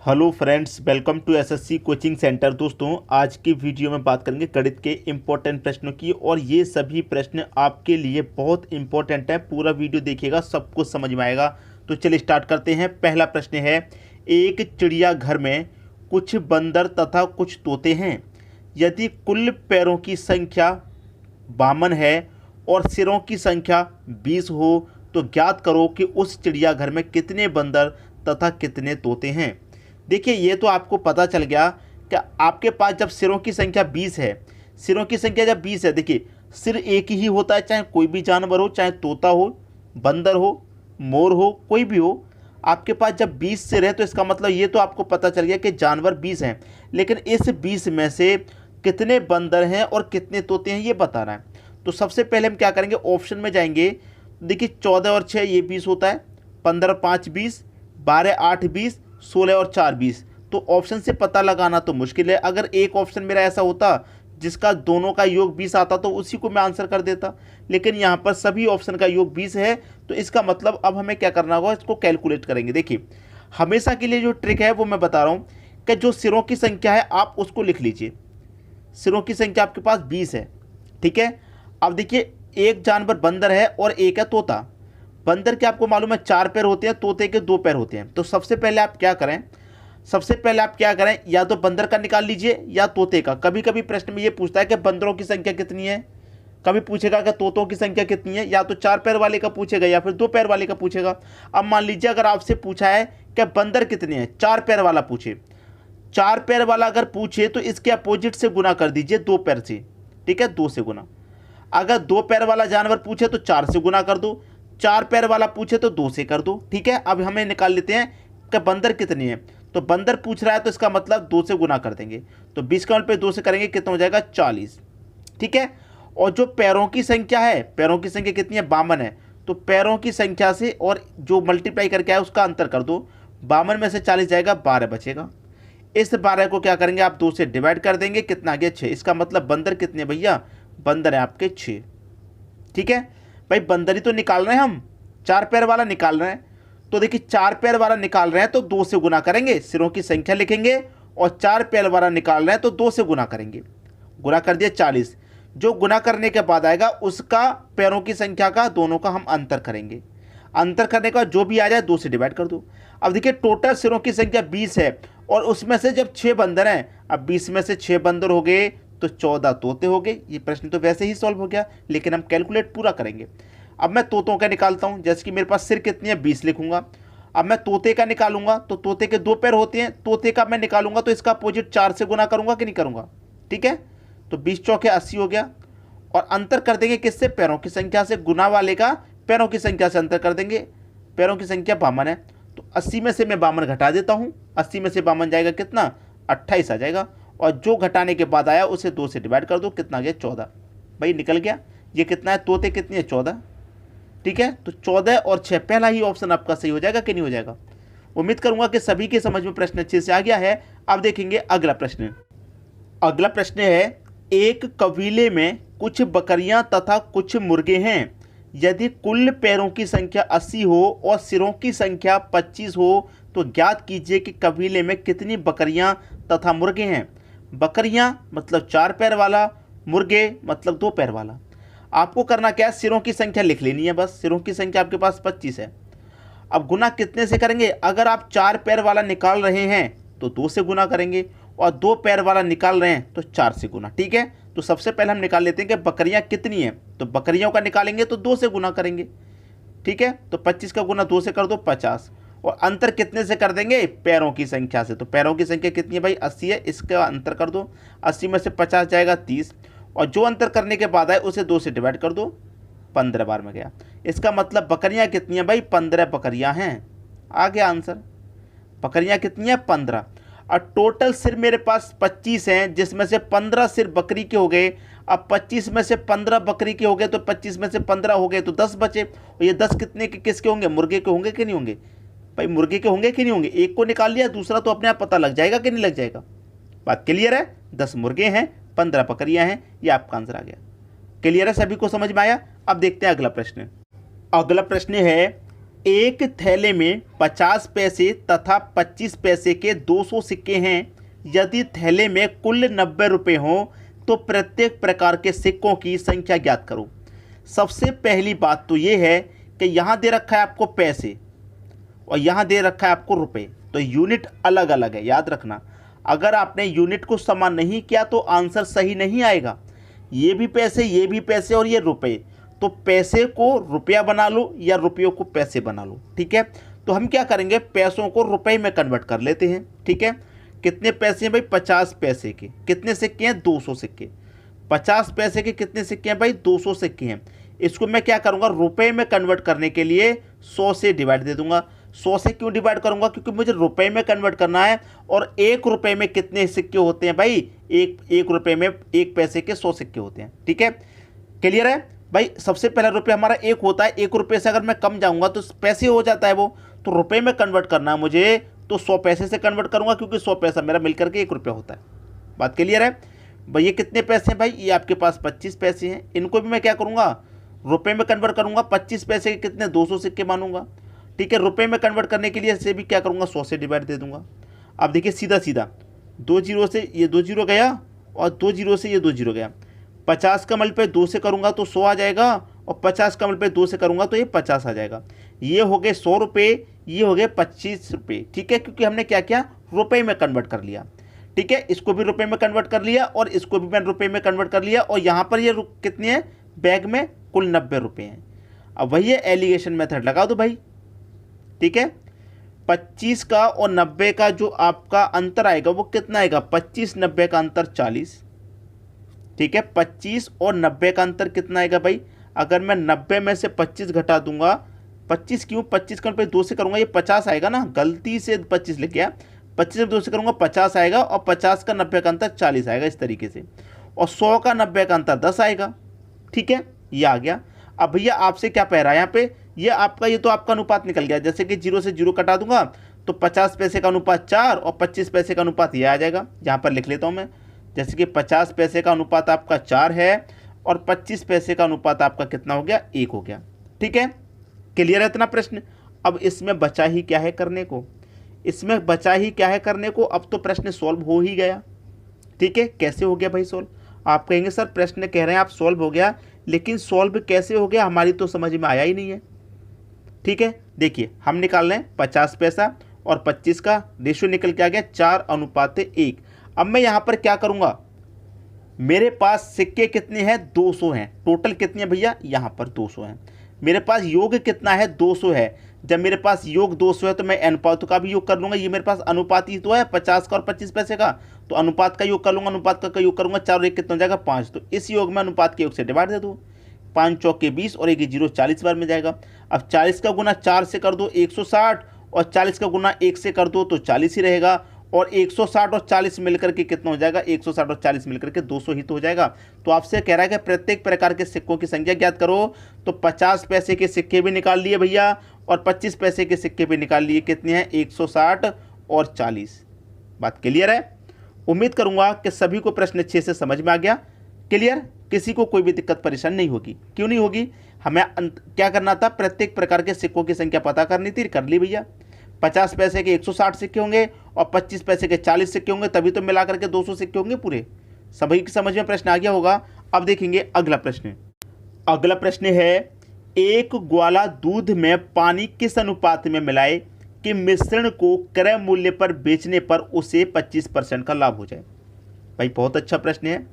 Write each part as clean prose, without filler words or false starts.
Hello friends, welcome to SSC coaching centre. दोस्तों, आज की वीडियो में बात करेंगे गणित के इम्पोर्टेंट प्रश्नों की और ये सभी प्रश्न आपके लिए बहुत इंपॉर्टेंट है। पूरा वीडियो देखिएगा, सब कुछ समझ में आएगा। तो चलिए स्टार्ट करते हैं। पहला प्रश्न है, एक चिड़ियाघर में कुछ बंदर तथा कुछ तोते हैं। यदि कुल पैरों की संख्या 52 है और सिरों की संख्या 20 हो तो ज्ञात करो कि उस चिड़ियाघर में कितने बंदर तथा कितने तोते हैं। देखिए, ये तो आपको पता चल गया कि आपके पास जब सिरों की संख्या 20 है, सिरों की संख्या जब 20 है, देखिए सिर एक ही होता है, चाहे कोई भी जानवर हो, चाहे तोता हो, बंदर हो, मोर हो, कोई भी हो। आपके पास जब 20 सिर है तो इसका मतलब ये तो आपको पता चल गया कि जानवर 20 हैं, लेकिन इस 20 में से कितने बंदर हैं और कितने तोते हैं ये बताना है। तो सबसे पहले हम क्या करेंगे, ऑप्शन में जाएंगे। देखिए 14 और 6 ये 20 होता है, 15 5 20, 12 8 20, 16 और 4 20। तो ऑप्शन से पता लगाना तो मुश्किल है। अगर एक ऑप्शन मेरा ऐसा होता जिसका दोनों का योग 20 आता तो उसी को मैं आंसर कर देता, लेकिन यहाँ पर सभी ऑप्शन का योग 20 है। तो इसका मतलब अब हमें क्या करना होगा, इसको कैलकुलेट करेंगे। देखिए, हमेशा के लिए जो ट्रिक है वो मैं बता रहा हूँ कि जो सिरों की संख्या है आप उसको लिख लीजिए। सिरों की संख्या आपके पास 20 है, ठीक है। अब देखिए, एक जानवर बंदर है और एक है तोता। बंदर के आपको मालूम है 4 पैर होते हैं, तोते के 2 पैर होते हैं। तो सबसे पहले आप क्या करें, या तो बंदर का निकाल लीजिए या तोते का। कभी कभी प्रश्न में ये पूछता है कि बंदरों की संख्या कितनी है, कभी पूछेगा कि तोतों की संख्या कितनी है। या तो 4 पैर वाले का पूछेगा या फिर 2 पैर वाले का पूछेगा। अब मान लीजिए अगर आपसे पूछा है कि बंदर कितने हैं, 4 पैर वाला पूछे, 4 पैर वाला अगर पूछे तो इसके अपोजिट से गुना कर दीजिए 2 पैर से, ठीक है, 2 से गुना। अगर 2 पैर वाला जानवर पूछे तो 4 से गुना कर दो, 4 पैर वाला पूछे तो 2 से कर दो, ठीक है। अब हमें निकाल लेते हैं कि बंदर कितनी है। तो बंदर पूछ रहा है तो इसका मतलब 2 से गुना कर देंगे। तो 20 का पे 2 से करेंगे, कितना हो जाएगा, 40, ठीक है। और जो पैरों की संख्या है, पैरों की संख्या कितनी है, 52 है। तो पैरों की संख्या से और जो मल्टीप्लाई करके आए उसका अंतर कर दो। 52 में से 40 जाएगा, 12 बचेगा। इस 12 को क्या करेंगे, आप 2 से डिवाइड कर देंगे, कितना आ गया, 6। इसका मतलब बंदर कितने भैया, बंदर है आपके 6, ठीक है। भाई बंदर ही तो निकाल रहे हैं हम, 4 पैर वाला निकाल रहे हैं। तो देखिए 4 पैर वाला निकाल रहे हैं तो 2 से गुना करेंगे, सिरों की संख्या लिखेंगे, और 4 पैर वाला निकाल रहे हैं तो 2 से गुना करेंगे। गुना कर दिया 40। जो गुना करने के बाद आएगा उसका पैरों की संख्या का दोनों का हम अंतर करेंगे। अंतर करने का जो भी आ जाए 2 से डिवाइड कर दो। अब देखिए टोटल सिरों की संख्या 20 है और उसमें से जब 6 बंदर हैं, अब 20 में से 6 बंदर हो गए तो 14 तोते हो गए। ये प्रश्न तो वैसे ही सॉल्व हो गया, लेकिन हम कैलकुलेट पूरा करेंगे। अब मैं तोतों का निकालता हूँ। जैसे कि मेरे पास सिर कितनी है, 20 लिखूंगा। अब मैं तोते का निकालूंगा तो तोते के 2 पैर होते हैं, तोते का मैं निकालूंगा तो इसका अपोजिट 4 से गुना करूंगा कि नहीं करूंगा, ठीक है। तो 20 चौके 80 हो गया। और अंतर कर देंगे किससे, पैरों की संख्या से। गुना वाले का पैरों की संख्या से अंतर कर देंगे। पैरों की संख्या 52 है तो 80 में से मैं 52 घटा देता हूँ। 80 में से 52 जाएगा कितना, 28 आ जाएगा। और जो घटाने के बाद आया उसे 2 से डिवाइड कर दो, कितना गया, 14। भाई निकल गया। ये कितना है, तोते कितनी है, 14, ठीक है। तो 14 और 6, पहला ही ऑप्शन आपका सही हो जाएगा कि नहीं हो जाएगा। उम्मीद करूंगा कि सभी के समझ में प्रश्न अच्छे से आ गया है। अब देखेंगे अगला प्रश्न। अगला प्रश्न है, एक कबीले में कुछ बकरियां तथा कुछ मुर्गे हैं। यदि कुल पैरों की संख्या 80 हो और सिरों की संख्या 25 हो तो ज्ञात कीजिए कि कबीले में कितनी बकरियां तथा मुर्गे हैं। बकरियां मतलब 4 पैर वाला, मुर्गे मतलब 2 पैर वाला। आपको करना क्या है, सिरों की संख्या लिख लेनी है बस। सिरों की संख्या आपके पास 25 है। अब गुना कितने से करेंगे, अगर आप 4 पैर वाला निकाल रहे हैं तो 2 से गुना करेंगे, और 2 पैर वाला निकाल रहे हैं तो 4 से गुना, ठीक है। तो सबसे पहले हम निकाल लेते हैं कि बकरियां कितनी हैं। तो बकरियों का निकालेंगे तो 2 से गुना करेंगे, ठीक है। तो 25 का गुना 2 से कर दो, 50। और अंतर कितने से कर देंगे, पैरों की संख्या से। तो पैरों की संख्या कितनी है भाई, 80 है, इसका अंतर कर दो। 80 में से 50 जाएगा, 30। और जो अंतर करने के बाद आए उसे 2 से डिवाइड कर दो, 15 बार में गया। इसका मतलब बकरियां कितनी हैं भाई, 15 बकरियां हैं। आ गया आंसर। बकरियां कितनी हैं, 15। और टोटल सिर मेरे पास 25 हैं, जिसमें से 15 सिर बकरी के हो गए। अब 25 में से 15 बकरी के हो गए तो 25 में से 15 हो गए तो 10 बचे। और ये 10 कितने के किसके होंगे, मुर्गे के होंगे कि नहीं होंगे भाई, मुर्गे के होंगे कि नहीं होंगे। एक को निकाल लिया, दूसरा तो अपने आप पता लग जाएगा कि नहीं लग जाएगा। बात क्लियर है, 10 मुर्गे हैं, 15 बकरियां हैं, ये आपका आंसर आ गया। क्लियर है, सभी को समझ में आया। अब देखते हैं अगला प्रश्न। अगला प्रश्न है, एक थैले में 50 पैसे तथा 25 पैसे के 200 सिक्के हैं। यदि थैले में कुल 90 रुपये हों तो प्रत्येक प्रकार के सिक्कों की संख्या ज्ञात करो। सबसे पहली बात तो ये है कि यहाँ दे रखा है आपको पैसे और यहाँ दे रखा है आपको रुपए, तो यूनिट अलग अलग है, याद रखना। अगर आपने यूनिट को समान नहीं किया तो आंसर सही नहीं आएगा। ये भी पैसे और ये रुपए, तो पैसे को रुपया बना लो या रुपयों को पैसे बना लो, ठीक है। तो हम क्या करेंगे, पैसों को रुपए में कन्वर्ट कर लेते हैं, ठीक है। कितने पैसे हैं भाई, 50 पैसे के कितने सिक्के हैं, 200 सिक्के। 50 पैसे के कितने सिक्के हैं भाई, 200 सिक्के हैं। इसको मैं क्या करूँगा, रुपए में कन्वर्ट करने के लिए 100 से डिवाइड दे दूंगा। 100 से क्यों डिवाइड करूंगा, क्योंकि मुझे रुपए में कन्वर्ट करना है। और 1 रुपए में कितने सिक्के होते हैं भाई, एक रुपए में 1 पैसे के 100 सिक्के होते हैं, ठीक है। क्लियर है भाई। सबसे पहला रुपये हमारा 1 होता है। 1 रुपये से अगर मैं कम जाऊंगा तो पैसे हो जाता है वो, तो रुपए में कन्वर्ट करना है मुझे, तो 100 पैसे से कन्वर्ट करूंगा, क्योंकि 100 पैसा मेरा मिलकर के 1 रुपया होता है। बात क्लियर है भाई। ये कितने पैसे हैं भाई, ये आपके पास 25 पैसे हैं। इनको भी मैं क्या करूंगा, रुपए में कन्वर्ट करूंगा। 25 पैसे के कितने, 200 सिक्के मानूंगा, ठीक है। रुपए में कन्वर्ट करने के लिए इसे भी क्या करूंगा, 100 से डिवाइड दे दूंगा। अब देखिए सीधा सीधा 2 जीरो से ये 2 जीरो गया और 2 जीरो से ये 2 जीरो गया। 50 का मल्टीप्लाई 2 से करूंगा तो 100 आ जाएगा, और 50 का मल्टीप्लाई 2 से करूंगा तो ये 50 आ जाएगा। ये हो गए 100 रुपये, ये हो गए 25 रुपये, ठीक है। क्योंकि हमने क्या किया, रुपए में कन्वर्ट कर लिया, ठीक है। इसको भी रुपए में कन्वर्ट कर लिया और इसको भी मैंने रुपए में कन्वर्ट कर लिया। और यहाँ पर ये कितने हैं, बैग में कुल 90 रुपये हैं। अब वही है एलिगेशन मेथड लगा दो भाई, ठीक है। 25 का और 90 का जो आपका अंतर आएगा वो कितना आएगा, 25 90 का अंतर 40, ठीक है। 25 और 90 का अंतर कितना आएगा भाई, अगर मैं 90 में से 25 घटा दूंगा, 25 क्यों, 25 का मैं 2 से करूंगा ये 50 आएगा ना, गलती से 25 लिख गया। 25 में 2 से करूंगा 50 आएगा, और 50 का 90 का अंतर 40 आएगा, इस तरीके से। और 100 का 90 का अंतर 10 आएगा, ठीक है। ये आ गया। अब भैया आपसे क्या कह रहा है यहाँ पे, ये तो आपका अनुपात निकल गया। जैसे कि 0 से 0 कटा दूंगा तो 50 पैसे का अनुपात 4 और 25 पैसे का अनुपात ये आ जाएगा। यहाँ पर लिख लेता हूँ मैं, जैसे कि 50 पैसे का अनुपात आपका 4 है और 25 पैसे का अनुपात आपका कितना हो गया, 1 हो गया, ठीक है। क्लियर है इतना प्रश्न। अब इसमें बचा ही क्या है करने को, इसमें बचा ही क्या है करने को, अब तो प्रश्न सॉल्व हो ही गया, ठीक है। कैसे हो गया भाई सॉल्व, आप कहेंगे सर प्रश्न कह रहे हैं आप सॉल्व हो गया, लेकिन सॉल्व कैसे हो गया हमारी तो समझ में आया ही नहीं है, ठीक है। देखिए हम निकाल रहे हैं 50 पैसा और 25 का रेशियो निकल के आ गया 4:1। अब मैं यहाँ पर क्या करूँगा, मेरे पास सिक्के कितने हैं, 200 हैं। टोटल कितने हैं भैया, यहाँ पर 200 हैं। मेरे पास योग कितना है, 200 है। जब मेरे पास योग 200 है तो मैं अनुपात का भी योग कर लूँगा। ये मेरे पास अनुपात ही तो है 50 का और 25 पैसे का, तो अनुपात का योग कर लूँगा। अनुपात का योग करूँगा, 4 और 1 कितना हो जाएगा, 5। तो इस योग में अनुपात के योग से डिवाइड दे दो, 5 चौके 20 और 1 0 40 बार में जाएगा। अब 40 का गुना 4 से कर दो 160, और 40 का गुना 1 से कर दो तो 40 ही रहेगा। और 160 और 40 मिलकर के कितना हो जाएगा, 160 और 40 मिलकर के 200 ही तो हो जाएगा। तो आपसे कह रहा है कि प्रत्येक प्रकार के सिक्कों की संख्या ज्ञात करो। तो 50 पैसे के सिक्के भी निकाल लिए भैया और 25 पैसे के सिक्के भी निकाल लिए। कितने हैं, 160 और 40। बात क्लियर है। उम्मीद करूंगा कि सभी को प्रश्न अच्छे से समझ में आ गया। क्लियर, किसी को कोई भी दिक्कत परेशानी नहीं होगी। क्यों नहीं होगी, हमें क्या करना था, प्रत्येक प्रकार के सिक्कों की संख्या पता करनी थी, कर ली भैया। 50 पैसे के 160 सिक्के होंगे और 25 पैसे के 40 सिक्के होंगे, तभी तो मिलाकर के 200 सिक्के होंगे पूरे। सभी की समझ में प्रश्न आ गया होगा। अब देखेंगे अगला प्रश्न। अगला प्रश्न है, एक ग्वाला दूध में पानी किस अनुपात में मिलाए कि मिश्रण को क्रय मूल्य पर बेचने पर उसे 25% का लाभ हो जाए। भाई बहुत अच्छा प्रश्न है।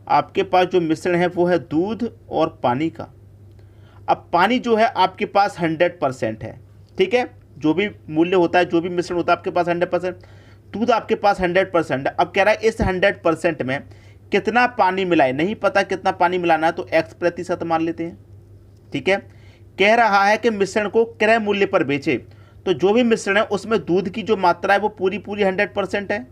आपके पास जो मिश्रण है वो है दूध और पानी का। अब पानी जो है आपके पास 100% है, ठीक है। जो भी मूल्य होता है, जो भी मिश्रण होता है आपके पास 100%, दूध आपके पास 100% है। अब कह रहा है इस 100% में कितना पानी मिलाए, नहीं पता कितना पानी मिलाना है, तो x% मान लेते हैं, ठीक है। कह रहा है कि मिश्रण को क्रय मूल्य पर बेचे, तो जो भी मिश्रण है उसमें दूध की जो मात्रा है वो पूरी 100% है।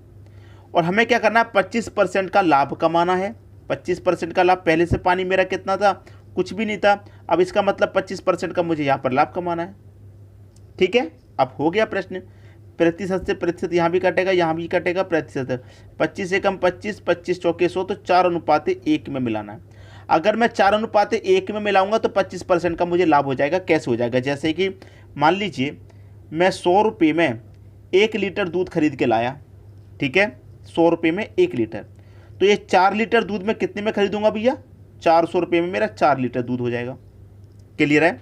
और हमें क्या करना है, 25% का लाभ कमाना है। 25% का लाभ, पहले से पानी मेरा कितना था, कुछ भी नहीं था। अब इसका मतलब 25% का मुझे यहाँ पर लाभ कमाना है, ठीक है। अब हो गया प्रश्न। प्रतिशत से प्रतिशत यहाँ भी कटेगा, यहाँ भी कटेगा प्रतिशत। 25 से कम 25, 25 चौके 100, तो 4:1 में मिलाना है। अगर मैं 4:1 में मिलाऊंगा तो 25% का मुझे लाभ हो जाएगा। कैसे हो जाएगा, जैसे कि मान लीजिए मैं 100 रुपये में 1 लीटर दूध खरीद के लाया, ठीक है, 100 रुपये में 1 लीटर, तो ये 4 लीटर दूध मैं कितने में खरीदूंगा भैया? 400 रुपये में मेरा 4 लीटर दूध हो जाएगा। क्लियर है?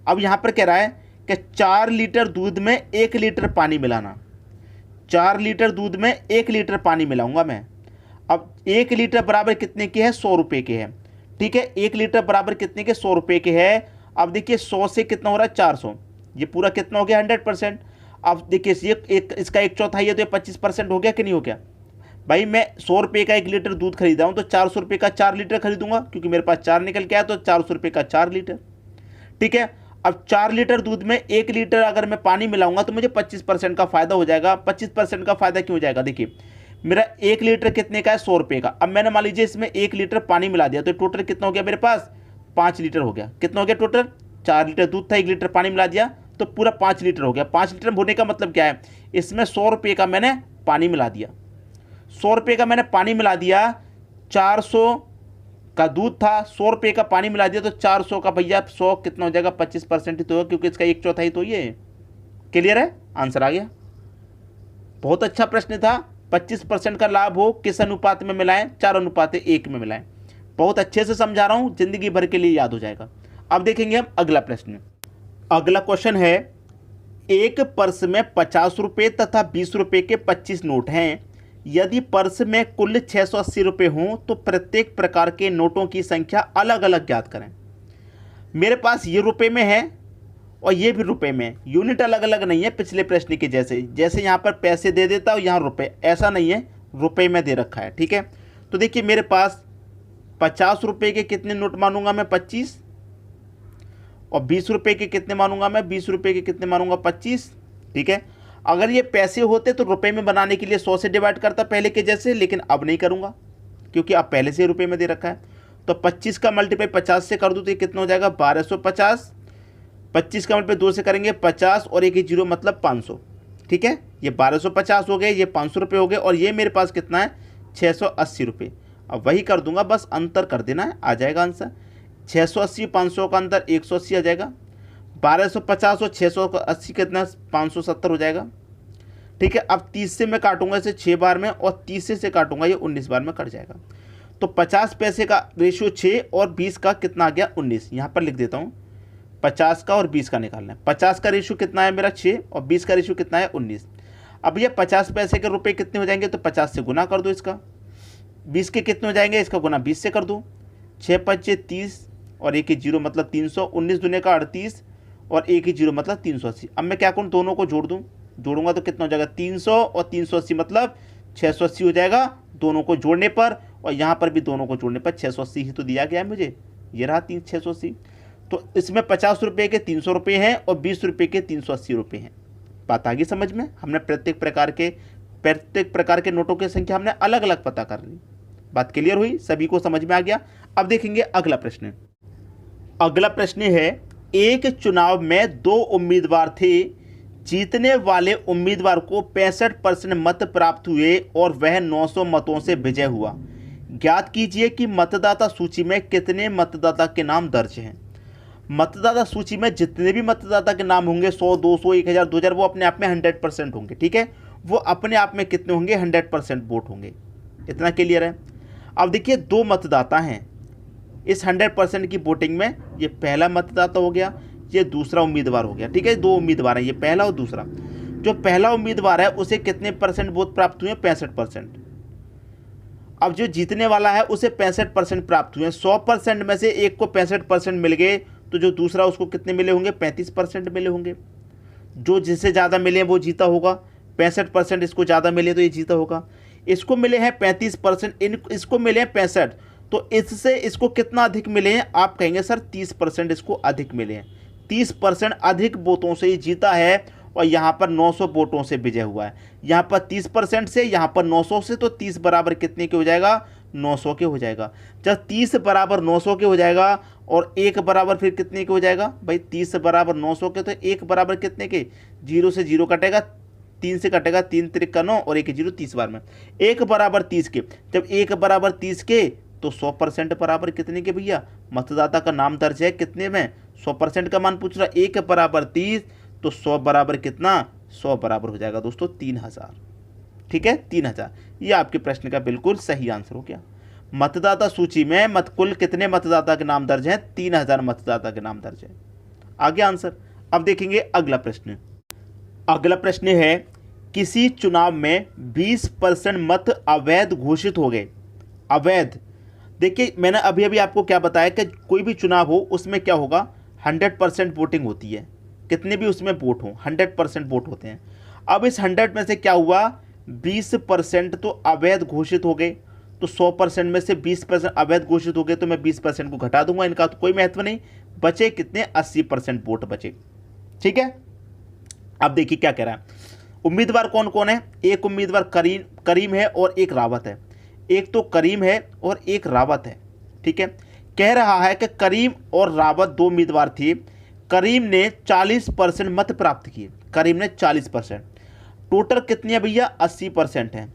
अब यहाँ पर कह रहा है कि 4 लीटर दूध में 1 लीटर पानी मिलाना। 4 लीटर दूध में 1 लीटर पानी मिलाऊंगा मैं। अब 1 लीटर बराबर कितने के है? 100 रुपये के है, ठीक है। 1 लीटर बराबर कितने के? 100 रुपये के है। अब देखिए 100 से कितना हो रहा है? 400, ये पूरा कितना हो गया? 100%। अब देखिए ये इसका 1/4 है, तो ये 25% हो गया कि नहीं हो गया? भाई मैं 100 रुपये का 1 लीटर दूध खरीदा हूँ, तो 400 रुपये का 4 लीटर खरीदूंगा, क्योंकि मेरे पास 4 निकल के आया, तो 400 रुपये का 4 लीटर, ठीक है। अब 4 लीटर दूध में 1 लीटर अगर मैं पानी मिलाऊंगा तो मुझे 25% का फायदा हो जाएगा। 25% का फायदा क्यों हो जाएगा? देखिए मेरा 1 लीटर कितने का है? 100 रुपये का। अब मैंने मान लीजिए इसमें 1 लीटर पानी मिला दिया, तो टोटल कितना हो गया मेरे पास? 5 लीटर हो गया। कितना हो गया टोटल? 4 लीटर दूध था, 1 लीटर पानी मिला दिया, तो पूरा 5 लीटर हो गया। 5 लीटर होने का मतलब क्या है? इसमें 100 रुपये का मैंने पानी मिला दिया, 100 रुपये का मैंने पानी मिला दिया, 400 का दूध था, 100 रुपये का पानी मिला दिया, तो 400 का भैया 100 कितना हो जाएगा? 25% ही तो होगा, क्योंकि इसका 1/4 तो ये है। क्लियर है? आंसर आ गया। बहुत अच्छा प्रश्न था। 25% का लाभ हो किस अनुपात में मिलाएं? 4:1 में मिलाएं। बहुत अच्छे से समझा रहा हूं, जिंदगी भर के लिए याद हो जाएगा। अब देखेंगे हम अगला प्रश्न। अगला क्वेश्चन है, एक पर्स में 50 रुपये तथा 20 रुपये के 25 नोट हैं। यदि पर्स में कुल 680 रुपये हों तो प्रत्येक प्रकार के नोटों की संख्या अलग अलग ज्ञात करें। मेरे पास ये रुपये में है और ये भी रुपये में, यूनिट अलग अलग नहीं है पिछले प्रश्न के जैसे यहाँ पर पैसे दे देता हूँ, यहाँ रुपये, ऐसा नहीं है, रुपये में दे रखा है, ठीक है। तो देखिए मेरे पास 50 रुपये के कितने नोट मानूंगा मैं? 25। और 20 रुपये के कितने मानूंगा मैं? 20 रुपये के कितने मानूंगा? 25, ठीक है। अगर ये पैसे होते तो रुपए में बनाने के लिए 100 से डिवाइड करता पहले के जैसे, लेकिन अब नहीं करूंगा, क्योंकि अब पहले से रुपए में दे रखा है। तो 25 का मल्टीप्लाई 50 से कर दूँ तो ये कितना हो जाएगा? 1250। 25 का मल्टीप्लाई 2 से करेंगे 50, और एक ही जीरो मतलब 500, ठीक है। ये 1250 हो गए, ये 500 रुपये हो गए, और ये मेरे पास कितना है? 680 रुपये। अब वही कर दूंगा, बस अंतर कर देना है, आ जाएगा आंसर। 680 500 का अंतर 180 आ जाएगा। 1250 और 680 कितना? 570 हो जाएगा, ठीक है। अब 30 से मैं काटूंगा इसे 6 बार में, और 30 से काटूंगा ये 19 बार में कट जाएगा। तो 50 पैसे का रेशियो 6 और 20 का कितना आ गया? 19। यहाँ पर लिख देता हूँ, 50 का और 20 का निकालना है। 50 का रेशियो कितना है मेरा? 6, और 20 का रेशियो कितना है? 19। अब ये 50 पैसे के रुपये कितने हो जाएंगे? तो 50 से गुना कर दो इसका। 20 के कितने हो जाएंगे? इसका गुना 20 से कर दो। 6 5 30, और एक ही जीरो मतलब 300। 19 दूने का 38, और एक ही जीरो मतलब 380। अब मैं क्या करूँ? दोनों को जोड़ दूँ। जोड़ूंगा तो कितना हो जाएगा? 300 और 380 मतलब 680 हो जाएगा दोनों को जोड़ने पर, और यहाँ पर भी दोनों को जोड़ने पर 680 ही तो दिया गया है मुझे, ये रहा 680। तो इसमें 50 रुपये के 300 रुपये हैं और 20 रुपये के 380 रुपये हैं। बात आ गई समझ में? हमने प्रत्येक प्रकार के नोटों की संख्या हमने अलग अलग पता कर ली। बात क्लियर हुई? सभी को समझ में आ गया? अब देखेंगे अगला प्रश्न। अगला प्रश्न है, एक चुनाव में 2 उम्मीदवार थे। जीतने वाले उम्मीदवार को 65% मत प्राप्त हुए और वह 900 मतों से विजय हुआ। ज्ञात कीजिए कि मतदाता सूची में कितने मतदाता के नाम दर्ज हैं। मतदाता सूची में जितने भी मतदाता के नाम होंगे, 100 200 1000 2000, वो अपने आप में 100% होंगे, ठीक है। वो अपने आप में कितने होंगे? 100% वोट होंगे। इतना क्लियर है? अब देखिए 2 मतदाता हैं इस 100% की वोटिंग में। ये पहला मतदाता हो गया, ये दूसरा उम्मीदवार हो गया, ठीक है। 2 उम्मीदवार हैं, ये पहला और दूसरा। जो पहला उम्मीदवार है उसे कितने % वोट प्राप्त हुए? 65%। अब जो जीतने वाला है उसे 65% प्राप्त हुए। 100% में से एक को 65% मिल गए, तो जो दूसरा उसको कितने मिले होंगे? 35% मिले होंगे। जो जिससे ज़्यादा मिले वो जीता होगा। 65% इसको ज़्यादा मिले तो ये जीता होगा। इसको मिले हैं 35%, इसको मिले हैं 65, तो इससे इसको कितना अधिक मिले हैं? आप कहेंगे सर 30% इसको अधिक मिले हैं। 30% अधिक वोटों से ये जीता है, और यहाँ पर 900 वोटों से विजय हुआ है। यहाँ पर 30% से, यहाँ पर 900 से, तो 30 बराबर कितने के हो जाएगा? 900 के हो जाएगा। जब 30 बराबर 900 के हो जाएगा, और 1 बराबर फिर कितने के हो जाएगा? भाई 30 बराबर 900 के, तो 1 बराबर कितने के? 0 से 0 कटेगा, 3 से कटेगा, 3 त्रिक का 9, और 1 0 30 बार में 1 बराबर 30 के। जब 1 बराबर 30 के, तो 100% बराबर कितने के भैया, मतदाता का नाम दर्ज है कितने में, 100% का मान पूछ रहा, 1 बराबर 30, तो 100 बराबर कितना, 100 बराबर हो जाएगा दोस्तों 3000। ठीक है, 3000। ये आपके प्रश्न का बिल्कुल सही आंसर हो गया। मतदाता सूची में कुल कितने मतदाता के नाम दर्ज हैं, 3000 मतदाता के नाम दर्ज है। आगे आंसर। अब देखेंगे अगला प्रश्न। अगला प्रश्न है, किसी चुनाव में 20% मत अवैध घोषित हो गए। अवैध, देखिए मैंने अभी अभी आपको क्या बताया कि कोई भी चुनाव हो उसमें क्या होगा, 100% वोटिंग होती है, कितने भी उसमें वोट हो 100% वोट होते हैं। अब इस 100 में से क्या हुआ, 20% तो अवैध घोषित हो गए, तो 100% में से 20% अवैध घोषित हो गए, तो मैं 20% को घटा दूंगा, इनका तो कोई महत्व नहीं, बचे कितने, 80% वोट बचे। ठीक है, अब देखिए क्या कह रहा है, उम्मीदवार कौन कौन है, एक उम्मीदवार करीम है और एक रावत है, एक तो करीम है और एक रावत है। ठीक है, कह रहा है कि करीम और रावत दो उम्मीदवार थे, करीम ने 40% मत प्राप्त किए, करीम ने 40%, टोटल कितनी है भैया, 80% है,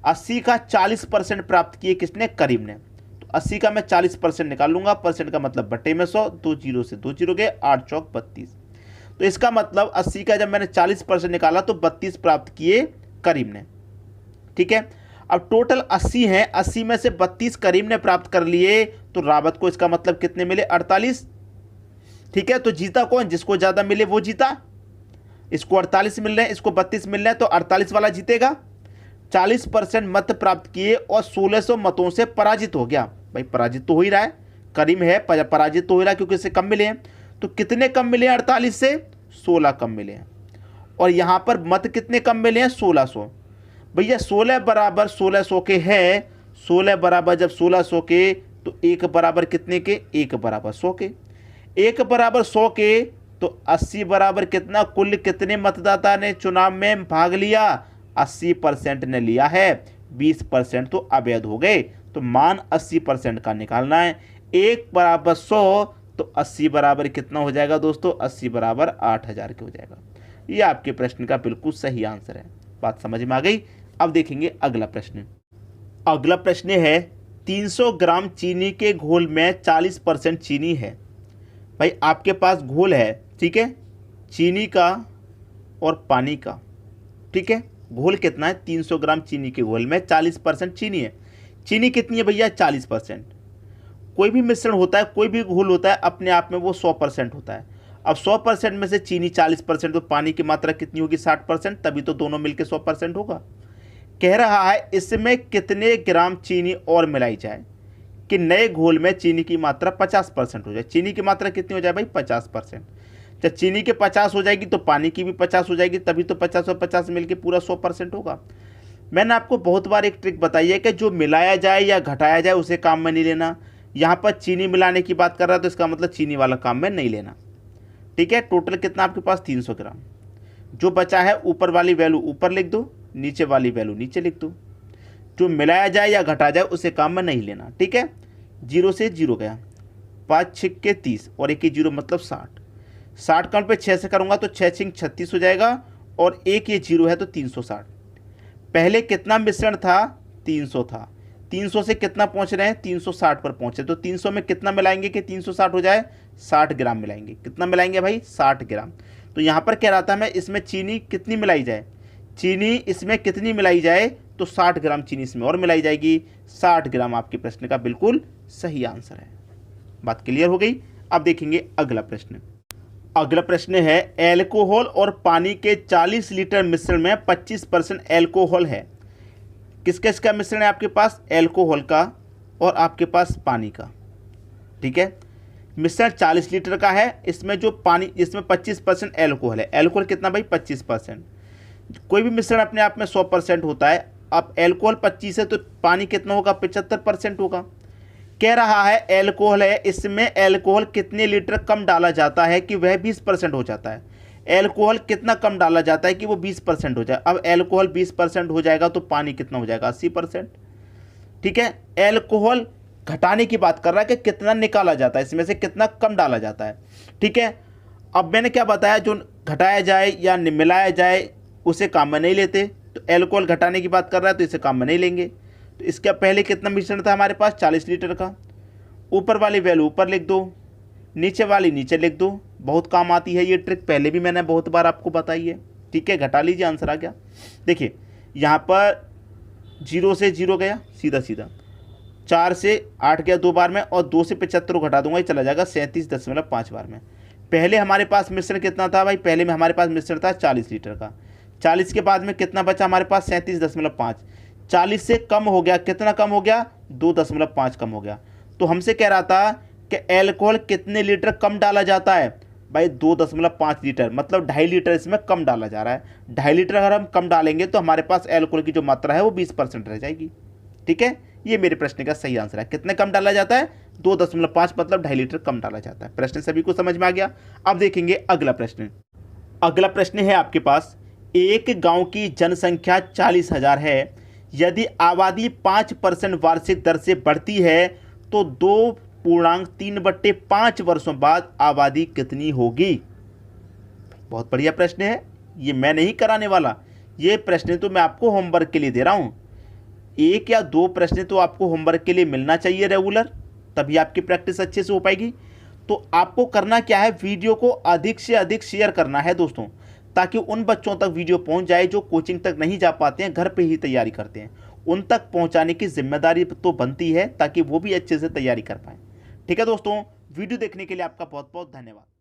80 का 40% प्राप्त किए किसने, करीम ने, तो 80 का मैं 40% निकाल लूंगा, परसेंट का मतलब बट्टे में 100, 2 जीरो से 2 जीरो गए, 8 चौक 32, तो इसका मतलब 80 का जब मैंने 40% निकाला तो 32 प्राप्त किए करीम ने। ठीक है, अब टोटल 80 हैं, 80 में से 32 करीम ने प्राप्त कर लिए, तो रावत को इसका मतलब कितने मिले, 48। ठीक है, तो जीता कौन, जिसको ज़्यादा मिले वो जीता, इसको 48 मिल रहे हैं, इसको 32 मिल रहे हैं, तो 48 वाला जीतेगा। 40% मत प्राप्त किए और 1600 मतों से पराजित हो गया। भाई पराजित तो हो ही रहा है, करीम है, पराजित तो हो ही रहा है क्योंकि इससे कम मिले हैं, तो कितने कम मिले हैं, 48 से 16 कम मिले हैं, और यहाँ पर मत कितने कम मिले हैं, 1600। भैया 16 बराबर 1600 के है, 16 बराबर जब 1600 के, तो 1 बराबर कितने के, 1 बराबर 100 के, 1 बराबर 100 के, तो 80 बराबर कितना, कुल कितने मतदाता ने चुनाव में भाग लिया, 80% ने लिया है, 20% तो अवैध हो गए, तो मान 80% का निकालना है। 1 बराबर 100, तो 80 बराबर कितना हो जाएगा दोस्तों, 80 बराबर 8000 के हो जाएगा। ये आपके प्रश्न का बिल्कुल सही आंसर है। बात समझ में आ गई। अब देखेंगे अगला प्रश्न। अगला प्रश्न है, 300 ग्राम चीनी के घोल में 40% चीनी है। भाई आपके पास घोल है, ठीक है, चीनी का और पानी का। ठीक है, घोल कितना है, 300 ग्राम चीनी के घोल में 40% चीनी है। चीनी कितनी है भैया, 40%। कोई भी मिश्रण होता है, कोई भी घोल होता है, अपने आप में वो 100% होता है। अब 100% में से चीनी 40%, तो पानी की मात्रा कितनी होगी, 60%, तभी तो दोनों मिलकर 100% होगा। कह रहा है इसमें कितने ग्राम चीनी और मिलाई जाए कि नए घोल में चीनी की मात्रा 50% हो जाए। चीनी की मात्रा कितनी हो जाए भाई, 50%। जब चीनी के 50 हो जाएगी तो पानी की भी 50 हो जाएगी, तभी तो 50 और 50 मिलकर पूरा 100% होगा। मैंने आपको बहुत बार एक ट्रिक बताई है कि जो मिलाया जाए या घटाया जाए उसे काम में नहीं लेना। यहाँ पर चीनी मिलाने की बात कर रहा है, तो इसका मतलब चीनी वाला काम में नहीं लेना। ठीक है, टोटल कितना आपके पास, 300 ग्राम। जो बचा है ऊपर वाली वैल्यू ऊपर लिख दो, नीचे वाली वैल्यू नीचे लिख दो। जो मिलाया जाए या घटा जाए उसे काम में नहीं लेना। ठीक है, 0 से 0 गया, 5 6 के 30 और 1 0 मतलब 60। 60 काउंट पे 6 से करूँगा तो 6 6 36 हो जाएगा, और 1 ये 0 है तो 360। पहले कितना मिश्रण था, 300 था, 300 से कितना पहुंच रहे हैं, 360 पर पहुंचे, तो 300 में कितना मिलाएंगे कि 360 हो जाए, 60 ग्राम मिलाएंगे। कितना मिलाएंगे भाई, 60 ग्राम। तो यहाँ पर कह रहा था मैं, इसमें चीनी कितनी मिलाई जाए, चीनी इसमें कितनी मिलाई जाए, तो 60 ग्राम चीनी इसमें और मिलाई जाएगी। 60 ग्राम आपके प्रश्न का बिल्कुल सही आंसर है। बात क्लियर हो गई। अब देखेंगे अगला प्रश्न। अगला प्रश्न है, एल्कोहल और पानी के 40 लीटर मिश्रण में 25% एल्कोहल है। किस किस का मिश्रण है आपके पास, एल्कोहल का और आपके पास पानी का। ठीक है, मिश्रण 40 लीटर का है, इसमें जो पानी, इसमें 25% एल्कोहल है। एल्कोहल कितना भाई, 25%। कोई भी मिश्रण अपने आप में 100% होता है। अब एल्कोहल 25 है तो पानी कितना होगा, 75% होगा। कह रहा है एल्कोहल है, इसमें एल्कोहल कितने लीटर कम डाला जाता है कि वह 20% हो जाता है। एल्कोहल कितना कम डाला जाता है कि वो 20% हो जाए। अब एल्कोहल 20% हो जाएगा तो पानी कितना हो जाएगा, 80%। ठीक है, एल्कोहल घटाने की बात कर रहा है कि कितना निकाला जाता है, इसमें से कितना कम डाला जाता है। ठीक है, अब मैंने क्या बताया, जो घटाया जाए या मिलाया जाए उसे काम में नहीं लेते, तो एल्कोहल घटाने की बात कर रहा है तो इसे काम में नहीं लेंगे। तो इसका पहले कितना मिश्रण था हमारे पास 40 लीटर का। ऊपर वाली वैल्यू ऊपर लिख दो, नीचे वाली नीचे लिख दो। बहुत काम आती है ये ट्रिक, पहले भी मैंने बहुत बार आपको बताई है। ठीक है, घटा लीजिए, आंसर आ गया। देखिए यहाँ पर 0 से 0 गया सीधा सीधा, 4 से 8 गया 2 बार में, और 2 से 75 घटा दूंगा, ये चला जाएगा 37.5 बार में। पहले हमारे पास मिश्रण कितना था भाई, पहले में हमारे पास मिश्रण था 40 लीटर का। 40 के बाद में कितना बचा हमारे पास 37.5। 40 से कम हो गया, कितना कम हो गया 2.5 कम हो गया। तो हमसे कह रहा था कि एल्कोहल कितने लीटर कम डाला जाता है भाई, 2.5 लीटर, मतलब 2.5 लीटर इसमें कम डाला जा रहा है। 2.5 लीटर अगर हम कम डालेंगे तो हमारे पास एल्कोहल की जो मात्रा है वो 20% रह जाएगी। ठीक है, ये मेरे प्रश्न का सही आंसर है। कितने कम डाला जाता है 2.5, मतलब 2.5 लीटर कम डाला जाता है। प्रश्न सभी को समझ में आ गया। अब देखेंगे अगला प्रश्न। अगला प्रश्न है आपके पास, एक गांव की जनसंख्या 40,000 है, यदि आबादी 5% वार्षिक दर से बढ़ती है तो 2.3/5 वर्षों बाद आबादी कितनी होगी। बहुत बढ़िया प्रश्न है, ये मैं नहीं कराने वाला, ये प्रश्न तो मैं आपको होमवर्क के लिए दे रहा हूं। 1 या 2 प्रश्न तो आपको होमवर्क के लिए मिलना चाहिए रेगुलर, तभी आपकी प्रैक्टिस अच्छे से हो पाएगी। तो आपको करना क्या है, वीडियो को अधिक से अधिक शेयर करना है दोस्तों, ताकि उन बच्चों तक वीडियो पहुंच जाए जो कोचिंग तक नहीं जा पाते हैं, घर पे ही तैयारी करते हैं। उन तक पहुंचाने की जिम्मेदारी तो बनती है, ताकि वो भी अच्छे से तैयारी कर पाएँ। ठीक है दोस्तों, वीडियो देखने के लिए आपका बहुत बहुत धन्यवाद।